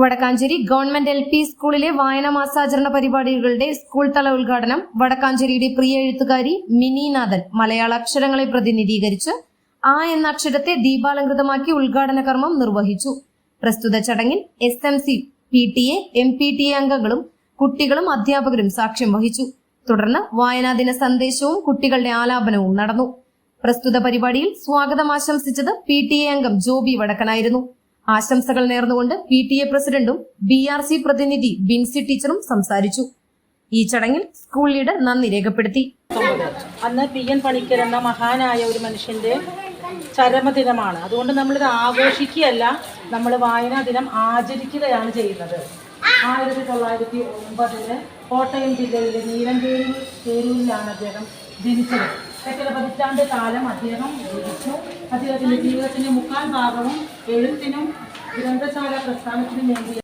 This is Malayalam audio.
വടക്കാഞ്ചേരി ഗവൺമെന്റ് LP സ്കൂളിലെ വായനാ മാസാചരണ പരിപാടികളുടെ സ്കൂൾ തല ഉദ്ഘാടനം വടക്കാഞ്ചേരിയുടെ പ്രിയ എഴുത്തുകാരി മിനിനാഥൻ മലയാള അക്ഷരങ്ങളെ പ്രതിനിധീകരിച്ച് ആ എന്ന അക്ഷരത്തെ ദീപാലങ്കൃതമാക്കി ഉദ്ഘാടന കർമ്മം നിർവഹിച്ചു. പ്രസ്തുത ചടങ്ങിൽ SMC, PTA, MPTA അംഗങ്ങളും കുട്ടികളും അധ്യാപകരും സാക്ഷ്യം വഹിച്ചു. തുടർന്ന് വായനാദിന സന്ദേശവും കുട്ടികളുടെ ആലാപനവും നടന്നു. പ്രസ്തുത പരിപാടിയിൽ സ്വാഗതം ആശംസിച്ചത് PTA അംഗം ജോബി വടക്കനായിരുന്നു. ആശംസകൾ നേർന്നുകൊണ്ട് PTA പ്രസിഡന്റും BRC പ്രതിനിധി ബിൻസി ടീച്ചറും സംസാരിച്ചു. ഈ ചടങ്ങിൽ സ്കൂൾ ലീഡർ നന്ദി രേഖപ്പെടുത്തി. അന്ന് PN പണിക്കർ എന്ന മഹാനായ ഒരു മനുഷ്യന്റെ ചരമദിനമാണ്. അതുകൊണ്ട് നമ്മളിത് ആഘോഷിക്കുകയല്ല, നമ്മൾ വായനാ ദിനം ആചരിക്കുകയാണ് ചെയ്യുന്നത്. 1909 കോട്ടയം ജില്ലയിലെ നീലംപേരൂരിലാണ് അദ്ദേഹം ജനിച്ചത്. 8 പതിറ്റാണ്ട് കാലം അദ്ദേഹം ജീവിച്ചു. അദ്ദേഹത്തിന്റെ ജീവിതത്തിന്റെ മുക്കാൽ ഭാഗവും എഴുത്തിനും ഗ്രന്ഥശാല പ്രസ്ഥാനത്തിനും വേണ്ടി